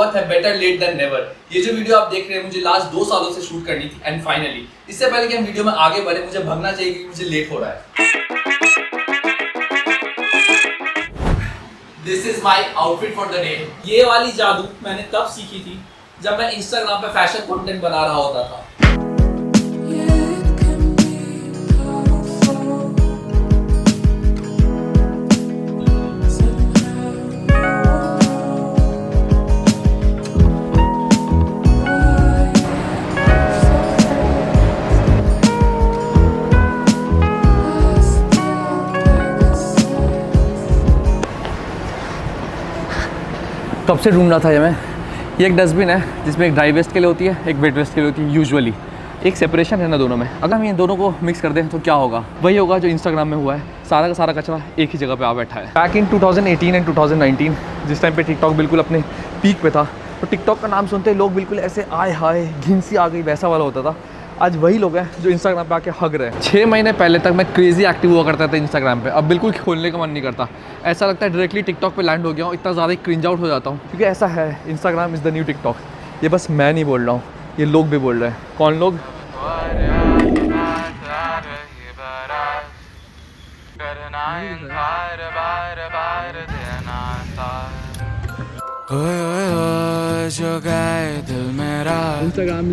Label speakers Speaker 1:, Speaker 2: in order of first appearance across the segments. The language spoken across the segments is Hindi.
Speaker 1: कहावत है बेटर लेट देन नेवर। ये जो वीडियो आप देख रहे हैं मुझे लास्ट 2 सालों से शूट करनी थी एंड फाइनली, इससे पहले कि हम वीडियो में आगे बढ़े मुझे भागना चाहिए क्योंकि मुझे लेट हो रहा है। This is my outfit for the day. ये वाली जादू मैंने तब सीखी थी जब मैं इंस्टाग्राम पे फैशन कंटेंट बना रहा होता था। कब से ढूंढ रहा था ये एक डस्टबिन है जिसमें एक ड्राई वेस्ट के लिए होती है, एक वेट वेस्ट के लिए होती है। यूजुअली एक सेपरेशन है ना दोनों में। अगर हम इन दोनों को मिक्स कर दें तो क्या होगा? वही होगा जो इंस्टाग्राम में हुआ है, सारा का सारा कचरा एक ही जगह पे आ बैठा है। बैक इन 2018 एंड 2019 जिस टाइम पे टिकटॉक बिल्कुल अपने पीक पे था, तो टिकटॉक का नाम सुनते लोग बिल्कुल ऐसे आए हाय घिनसी आ गई वैसा वाला होता था। आज वही लोग हैं जो इंस्टाग्राम पे आके हग रहे हैं। 6 महीने पहले तक मैं क्रेजी एक्टिव हुआ करता था इंस्टाग्राम पे, अब बिल्कुल खोलने का मन नहीं करता। ऐसा लगता है डायरेक्टली टिकटॉक पे लैंड हो गया हूँ, इतना ज़्यादा क्रिंज आउट हो जाता हूँ। क्योंकि ऐसा है, Instagram is the new TikTok. ये बस मैं नहीं बोल रहा हूँ, ये लोग भी बोल रहे हैं। कौन लोग?
Speaker 2: जो गाए दिल मेरा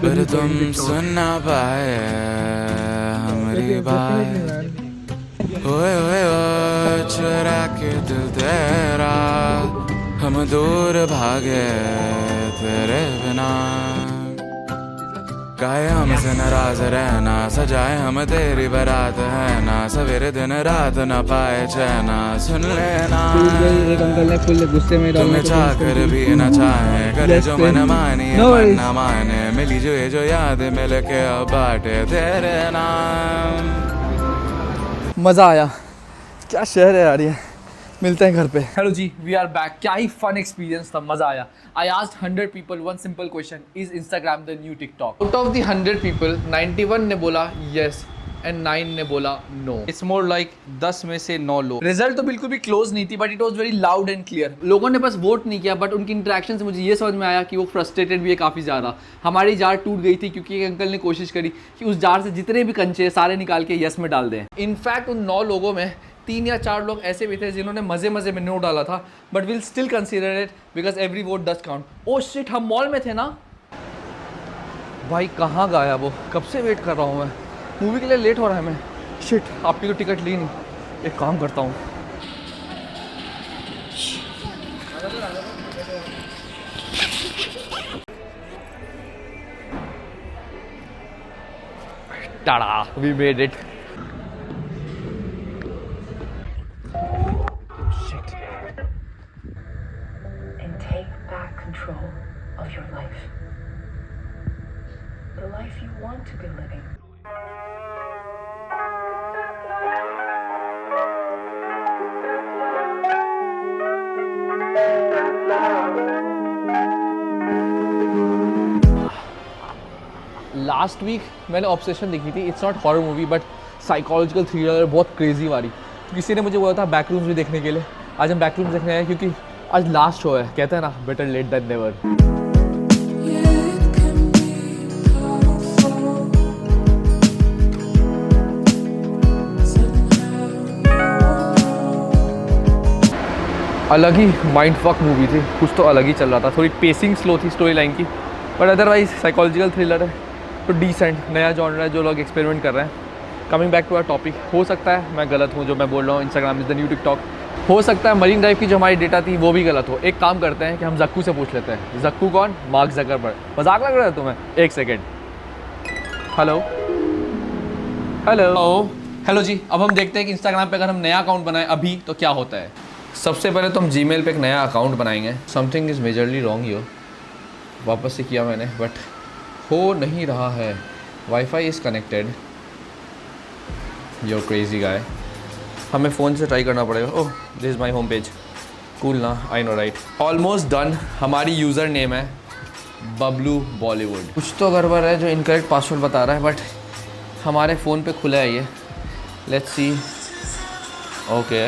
Speaker 2: पर तुम सुन ना पाए हमारी बात। ओए ओए ओए चुरा के दिल तेरा हम दूर भागे तेरे बिना। काहे हमसे नाराज रहना, सजाए हम तेरी बारात है ना। सवेरे दिन रात न पाए चैना, सुन लेना
Speaker 3: एक अंकल ने फुल गुस्से में
Speaker 2: तुम्हें चाह कर भी न चाहे, करे जो मन मानी मन न माने। मिली जो ये जो याद मिल के अब बाटे तेरे नाम।
Speaker 1: मज़ा आया। क्या शहर है यार ये। मिलते हैं घर पे। Hello ji, we are back. क्या ही फन एक्सपीरियंस था, मज़ा आया। I asked 100 people one simple question, is Instagram the new TikTok? Out of the 100 people 91 ने बोला येस एंड 9 ने बोला नो। इट्स मोर लाइक 10 में से 9 लोग। रिजल्ट तो बिल्कुल भी क्लोज नहीं थी but it was very loud and clear. लोगों ने बस वोट नहीं किया बट उनकी इंटरेक्शन से मुझे ये समझ में आया कि वो फ्रस्ट्रेटेड भी है काफ़ी ज़्यादा। हमारी जार टूट गई थी क्योंकि एक अंकल ने कोशिश करी कि उस जार से जितने भी कंचे सारे निकाल के येस में डाल दें। इनफैक्ट उन 9 लोगों में 3 या 4 लोग ऐसे भी थे जिन्होंने मज़े मज़े में नो डाला था, but will still consider it because every vote does count. Oh shit, हम मॉल में थे ना भाई, कहाँ गया वो? कब से वेट कर रहा हूँ मैं, मूवी के लिए लेट हो रहा है मैं। शिट, आपकी तो टिकट ली नहीं। एक काम करता हूँ, tada, we made it.
Speaker 4: Control of your life, the life you want to be living.
Speaker 1: Last week मैंने ऑब्सेशन देखी थी। It's not horror movie but psychological thriller, बहुत क्रेजी वाली। किसी ने मुझे बोला था बैकरूम्स भी देखने के लिए। आज हम बैकरूम्स देखने आए क्योंकि आज लास्ट शो है। कहते हैं ना बेटर लेट देन नेवर। अलग ही माइंड फक मूवी थी, कुछ तो अलग ही चल रहा था। थोड़ी पेसिंग स्लो थी स्टोरी लाइन की, बट अदरवाइज साइकोलॉजिकल थ्रिलर है तो डिसेंट नया जॉनर है जो लोग एक्सपेरिमेंट कर रहे हैं। Coming back to our topic, हो सकता है मैं गलत हूँ जो मैं बोल रहा हूँ Instagram is the new TikTok. हो सकता है मरीन ड्राइव की जो हमारी डेटा थी वो भी गलत हो। एक काम करते हैं कि हम जक्कू से पूछ लेते हैं। जक्कू कौन? Mark Zuckerberg. मजाक लग रहा है तुम्हें? एक सेकेंड। हेलो हेलो हेलो जी। अब हम देखते हैं कि इंस्टाग्राम पे अगर हम नया अकाउंट बनाएं अभी तो क्या होता है। सबसे पहले तो हम जीमेल पे एक नया अकाउंट बनाएंगे। Something is majorly wrong here. वापस से किया मैंने बट हो नहीं रहा है। Wifi is connected. Your crazy guy. हमें फ़ोन से ट्राई करना पड़ेगा। Oh this is my home page. Cool ना? I know right. Almost done. हमारी यूज़र नेम है बबलू बॉलीवुड। कुछ तो गड़बड़ है जो इनकरेक्ट पासवर्ड बता रहा है बट हमारे फ़ोन पे खुला है ये। Let's see. Okay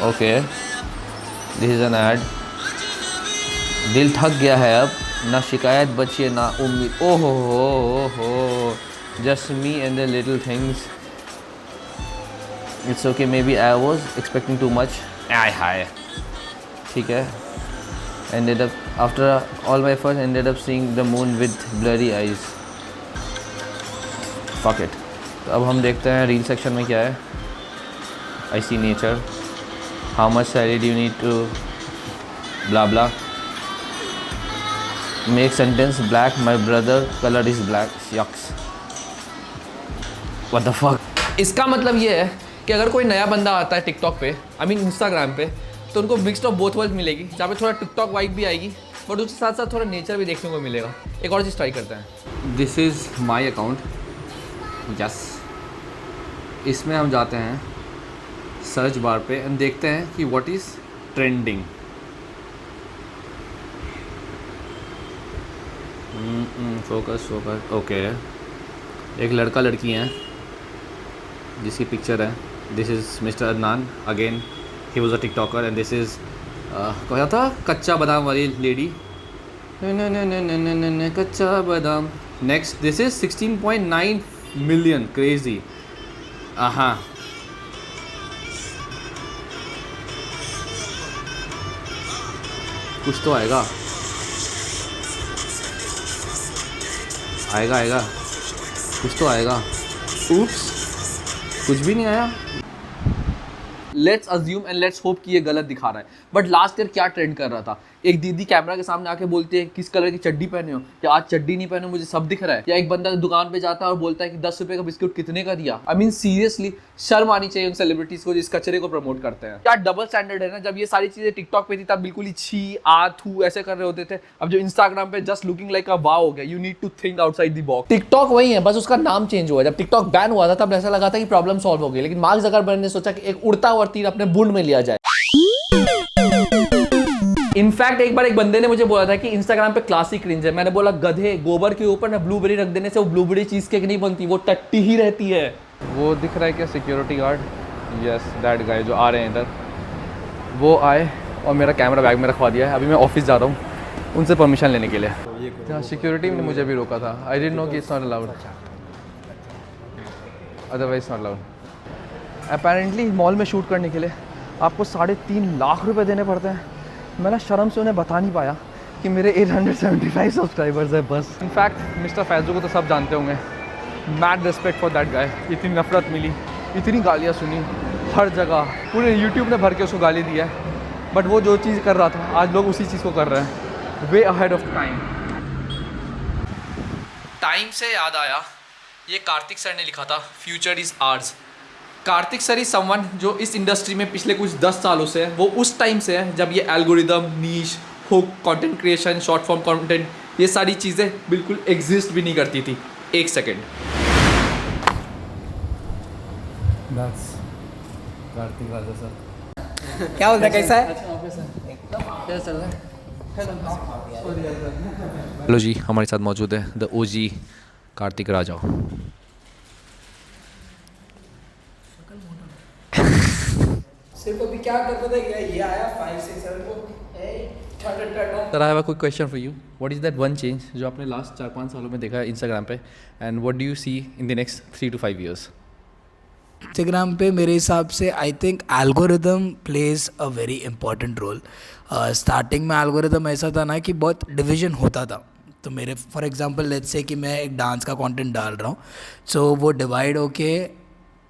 Speaker 5: okay, this is an add. दिल थक गया है अब, ना शिकायत बची है ना उम्मीद। ओहो हो, just me and the little things. It's okay, maybe I was expecting too much. आय हाय, ठीक है। Ended up, after all my efforts, ended up seeing the moon with blurry eyes. Fuck it. तो अब हम देखते हैं रील सेक्शन में क्या है। I see nature. How much salary do you need to blah blah. Make sentence black. My brother color is black. Yucks. What the fuck?
Speaker 1: इसका मतलब ये है कि अगर कोई नया बंदा आता है टिकटॉक पे, आई मीन इंस्टाग्राम पे, तो उनको मिक्सड ऑफ बोथ वर्ल्ड मिलेगी, जहाँ पे थोड़ा टिकटॉक वाइब भी आएगी बट उसके साथ साथ थोड़ा नेचर भी देखने को मिलेगा। एक और चीज़ ट्राई करते हैं। This is my account, yes. इसमें हम जाते हैं सर्च बार पे एंड देखते हैं कि what is trending. Focus focus, okay. एक लड़का लड़की हैं जिसकी पिक्चर है। This is mister Adnan, again he was a TikToker and this is क्या था, कच्चा बादाम वाली लेडी, कच्चा बादाम। Next, this is 16.9 million, crazy. हाँ, कुछ तो आएगा, आएगा आएगा, कुछ तो आएगा। ऊप्स, कुछ भी नहीं आया। Let's assume and let's hope कि ये गलत दिखा रहा है, बट लास्ट ईयर क्या ट्रेंड कर रहा था? एक दीदी कैमरा के सामने आके बोलती है किस कलर की चड्डी पहने हो, या आज चड्डी नहीं पहने, मुझे सब दिख रहा है। या एक बंदा दुकान पे जाता है और बोलता है कि 10 रुपए का बिस्कुट कितने का दिया। आई मीन सीरियसली शर्म आनी चाहिए उन सेलिब्रिटीज को जो इस कचरे को प्रमोट करते हैं। क्या डबल स्टैंडर्ड है ना। जब ये सारी चीजें टिकटॉक पे थी तब बिल्कुल ही छी आ थू ऐसे कर रहे होते थे। अब जो इंस्टाग्राम पे just looking like a wow हो गया। You need to think outside the box. TikTok वही है, बस उसका नाम चेंज हुआ। जब टिकटॉक बैन हुआ था तब ऐसा लगा था कि प्रॉब्लम सॉल्व हो गई, लेकिन मार्क ज़करबर्ग ने सोचा कि एक उड़ता हुआ तीर अपने बुंड में लिया जाए। इनफैक्ट एक बार एक बंदे ने मुझे बोला था कि इंस्टाग्राम पे क्लासिक क्रिंज है। मैंने बोला गधे, गोबर के ऊपर ना ब्लूबेरी रख देने से वो ब्लूबेरी चीज केक नहीं बनती, वो टट्टी ही रहती है। वो दिख रहा है क्या security guard? Yes, that guy जो आ रहे हैं इधर, वो आए और मेरा कैमरा बैग में रखवा दिया है। अभी मैं ऑफिस जा रहा हूँ उनसे परमिशन लेने के लिए। हाँ, सिक्योरिटी ने मुझे भी रोका था। आई डिडंट नो कि it's not allowed, otherwise not allowed. Apparently mall में शूट करने के लिए आपको 3.5 लाख रुपए देने पड़ते हैं। मैं ना शर्म से उन्हें बता नहीं पाया कि मेरे 875 सब्सक्राइबर्स है बस। इनफैक्ट मिस्टर फैजू को तो सब जानते होंगे। Mad respect for that guy. इतनी नफरत मिली, इतनी गालियाँ सुनी हर जगह, पूरे यूट्यूब ने भर के उसको गाली दी है। बट वो जो चीज़ कर रहा था आज लोग उसी चीज़ को कर रहे हैं, way ahead of time. Time से याद आया, ये कार्तिक सर ने लिखा था future is ours. Kartik sir is someone जो इस इंडस्ट्री में पिछले कुछ 10 सालों से है। वो उस टाइम से है जब ये algorithm, niche, hook, content creation, short form content, ये सारी चीज़ें बिल्कुल एग्जिस्ट भी नहीं करती थी। एक सेकेंड, कार्तिक राजा सर
Speaker 3: क्या बोलता है, कैसा है?
Speaker 1: क्या चल रहा है? हेलो जी, हमारे साथ मौजूद है द ओजी कार्तिक राजा।
Speaker 3: सिर्फ अभी क्या करता था, ये आया 5 6 7 को,
Speaker 1: Sir, I have a quick question for you. What is that one change जो आपने लास्ट 4-5 सालों में देखा है इंस्टाग्राम पे, and what do you see in the next 3 to 5 years?
Speaker 6: Instagram पे मेरे हिसाब से I think algorithm plays a very important role. Starting में एल्गोरिदम ऐसा था ना कि बहुत डिवीजन होता था। तो मेरे फॉर एग्जांपल लेट्स से कि मैं एक डांस का कंटेंट डाल रहा हूँ, सो वो डिवाइड होके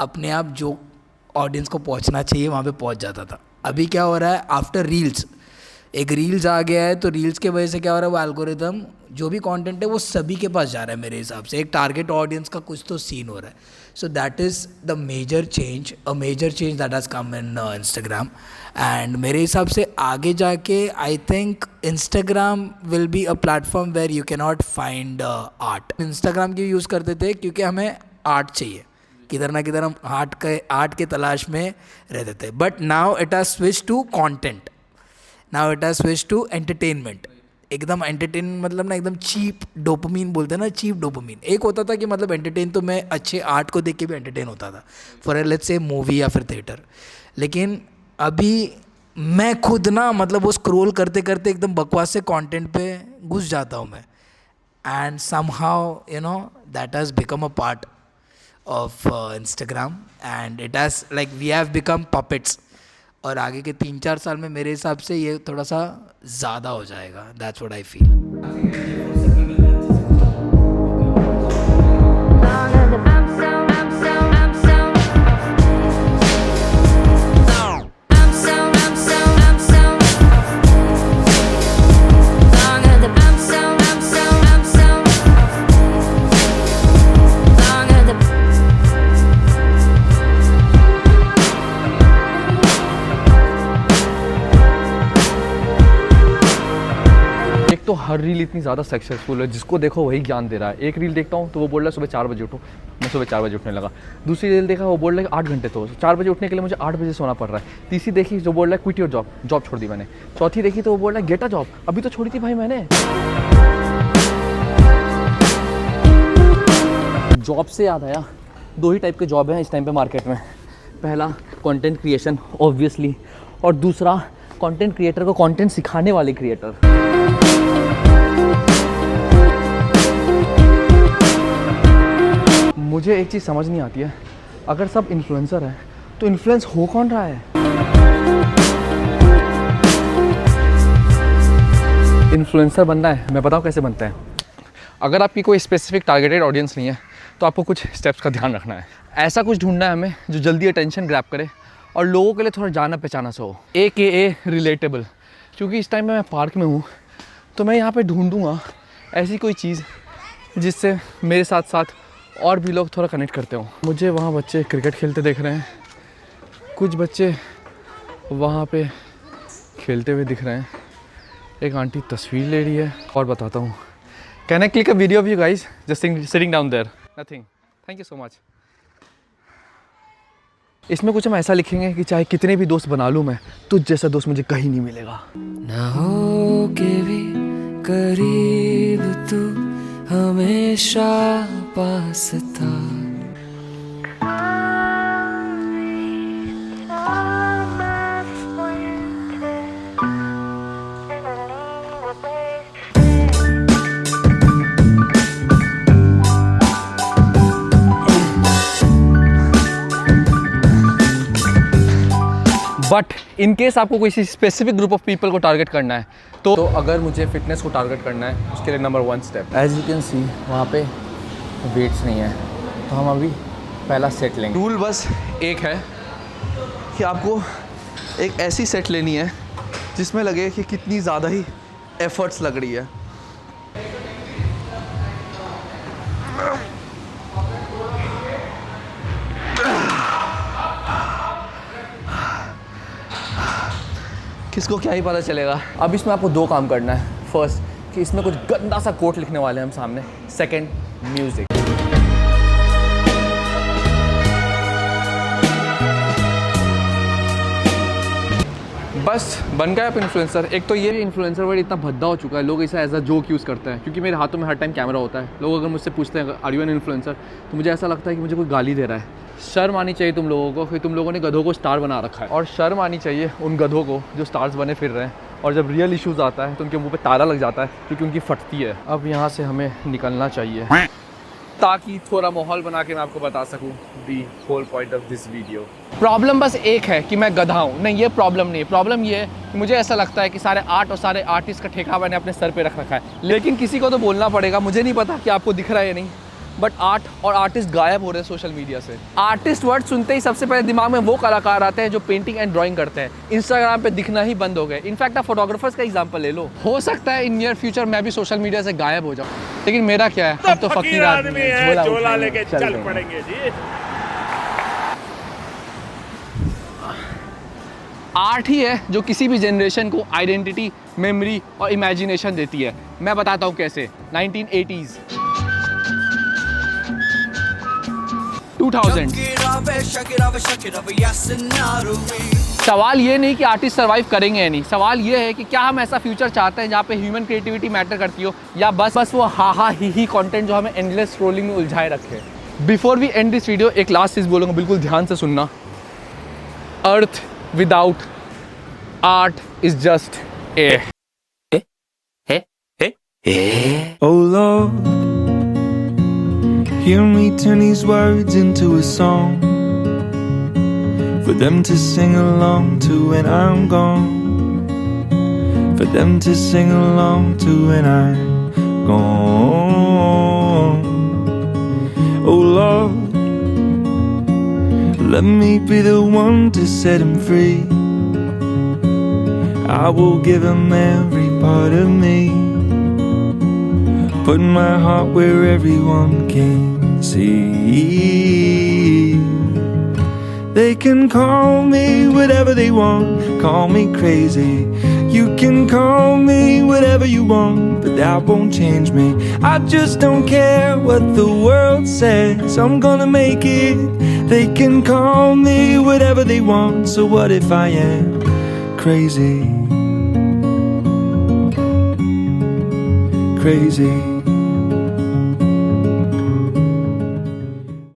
Speaker 6: अपने आप जो ऑडियंस को पहुँचना चाहिए वहाँ पे पहुँच जाता था। अभी क्या हो रहा है, आफ्टर रील्स एक रील्स आ गया है, तो रील्स के वजह से क्या हो रहा है, वो एल्गोरिदम जो भी कंटेंट है वो सभी के पास जा रहा है। मेरे हिसाब से एक टारगेट ऑडियंस का कुछ तो सीन हो रहा है। So that is the major change, a major change that has come in Instagram. And मेरे हिसाब से आगे जाके I think Instagram will be a platform where you can not find art. Instagram की यूज़ करते थे क्योंकि हमें आर्ट चाहिए, किधर ना किधर हम आर्ट के तलाश में रहते थे। But now it has switch to content, now it has switch to entertainment. एकदम एंटरटेनमेंट मतलब ना एकदम चीप डोपामीन बोलते हैं ना, चीप डोपामीन। एक होता था कि मतलब एंटरटेन तो मैं अच्छे आर्ट को देख के भी एंटरटेन होता था, फॉर लेट्स से मूवी या फिर थिएटर। लेकिन अभी मैं खुद ना मतलब वो स्क्रॉल करते करते एकदम बकवास से कंटेंट पे घुस जाता हूँ मैं, and somehow you know that has become a part of Instagram and it has like we have become puppets. और आगे के 3-4 साल में मेरे हिसाब से ये थोड़ा सा ज़्यादा हो जाएगा, दैट्स व्हाट आई फील।
Speaker 1: एक तो हर रील इतनी ज़्यादा सक्सेसफुल है, जिसको देखो वही ज्ञान दे रहा है। एक रील देखता हूँ तो वो बोल रहा है सुबह 4 बजे उठो, मैं सुबह 4 बजे उठने लगा। दूसरी रील देखा वो बोल रहा है 8 घंटे, तो 4 बजे उठने के लिए मुझे 8 बजे सोना पड़ रहा है। तीसरी देखी जो बोल रहा है क्विट योर जॉब, जॉब छोड़ दी मैंने। चौथी देखी तो वो बोल रहा है गेट अ जॉब, अभी तो छोड़ी थी भाई मैंने। जॉब से याद आया, 2 ही टाइप के जॉब हैं इस टाइम पे मार्केट में। पहला कंटेंट क्रिएशन ऑब्वियसली, और दूसरा कंटेंट क्रिएटर को कंटेंट सिखाने वाले क्रिएटर। मुझे एक चीज़ समझ नहीं आती है, अगर सब इन्फ्लुएंसर है तो इन्फ्लुएंस हो कौन रहा है? इन्फ्लुएंसर बनना है, मैं बताऊँ कैसे बनते हैं। अगर आपकी कोई स्पेसिफिक टारगेटेड ऑडियंस नहीं है तो आपको कुछ स्टेप्स का ध्यान रखना है। ऐसा कुछ ढूंढना है हमें जो जल्दी अटेंशन ग्रैब करे और लोगों के लिए थोड़ा जाना पहचाना सा हो, AKA रिलेटेबल। क्योंकि इस टाइम में मैं पार्क में हूँ तो मैं यहाँ पे ढूंढूंगा ऐसी कोई चीज़ जिससे मेरे साथ साथ और भी लोग थोड़ा कनेक्ट करते हो। मुझे वहाँ बच्चे क्रिकेट खेलते देख रहे हैं, कुछ बच्चे वहाँ पे खेलते हुए दिख रहे हैं, एक आंटी तस्वीर ले रही है। और बताता हूँ, can I click a video of you guys just sitting down there? Nothing, thank you so much. इसमें कुछ हम ऐसा लिखेंगे कि चाहे कितने भी दोस्त बना लूँ मैं, तुझ जैसा दोस्त मुझे कहीं नहीं मिलेगा।
Speaker 7: ना हो के भी करीब तू हमेशा पास था।
Speaker 1: बट इन केस आपको किसी स्पेसिफिक ग्रुप ऑफ पीपल को टारगेट करना है तो अगर मुझे फिटनेस को टारगेट करना है, उसके लिए number 1 step, as you can see वहाँ पे वेट्स नहीं है, तो हम अभी पहला सेट लेंगे। रूल बस एक है कि आपको एक ऐसी सेट लेनी है जिसमें लगे कि कितनी ज़्यादा ही एफर्ट्स लग रही है। किसको क्या ही पता चलेगा। अब इसमें आपको 2 काम करना है। फर्स्ट कि इसमें कुछ गंदा सा कोट लिखने वाले हैं हम सामने। Second, music. बस बन गया आप इन्फ्लुएंसर। एक तो ये इन्फ्लुएंसर वर्ड इतना भद्दा हो चुका है, लोग इसे एज अ जोक यूज़ करते हैं। क्योंकि मेरे हाथों में हर टाइम कैमरा होता है, लोग अगर मुझसे पूछते हैं आर यू एन इन्फ्लुएंसर, तो मुझे ऐसा लगता है कि मुझे कोई गाली दे रहा है। शर्म आनी चाहिए तुम लोगों को कि तुम लोगों ने गधों को स्टार बना रखा है, और शर्म आनी चाहिए उन गधों को जो स्टार्स बने फिर रहे हैं, और जब रियल इश्यूज़ आता है तो उनके मुंह पे ताला लग जाता है क्योंकि उनकी फटती है। अब यहाँ से हमें निकलना चाहिए ताकि थोड़ा माहौल बना के मैं आपको बता सकूं the whole point of this video. Problem बस एक है कि मैं गधा हूँ, नहीं ये प्रॉब्लम नहीं है। प्रॉब्लम ये है कि मुझे ऐसा लगता है कि सारे आर्ट और सारे आर्टिस्ट का ठेका मैंने अपने सर पे रख रखा है, लेकिन किसी को तो बोलना पड़ेगा। मुझे नहीं पता कि आपको दिख रहा है या नहीं, बट आर्ट और आर्टिस्ट गायब हो रहे हैं सोशल मीडिया से। आर्टिस्ट वर्ड सुनते ही सबसे पहले दिमाग में वो कलाकार आते हैं जो पेंटिंग एंड ड्राइंग करते हैं। इंस्टाग्राम पे दिखना ही बंद हो गए। इनफैक्ट आप फोटोग्राफर्स का एग्जांपल ले लो, हो सकता है इन नियर फ्यूचर मैं भी सोशल मीडिया से गायब हो जाऊं, लेकिन मेरा क्या है, हम तो फकीर आदमी हैं, झोला लेके चल पड़ेंगे जी। आर्ट ही है जो किसी भी जनरेशन को आइडेंटिटी, मेमोरी और इमेजिनेशन देती है। मैं बताता हूँ कैसे। 1980s 2000। सवाल ये नहीं कि आर्टिस्ट सर्वाइव करेंगे या नहीं, सवाल ये है कि क्या हम ऐसा फ्यूचर चाहते हैं जहाँ पे ह्यूमन क्रिएटिविटी मैटर करती हो, या बस वो हा ही कंटेंट जो हमें एंडलेस स्क्रॉलिंग में उलझाए रखे। Before we end this video एक लास्ट चीज़ बोलूँगा, बिल्कुल ध्यान से सुनना। अर्थ without art is just air.
Speaker 8: Oh Lord, hear me turn these words into a song for them to sing along to when I'm gone, for them to sing along to when I'm gone. Oh Lord, let me be the one to set him free. I will give him every part of me, put my heart where everyone can see. They can call me whatever they want, call me crazy. You can call me whatever you want, but that won't change me. I just don't care what the world says, I'm gonna make it. They can call me whatever they want, so what if I am crazy? Crazy.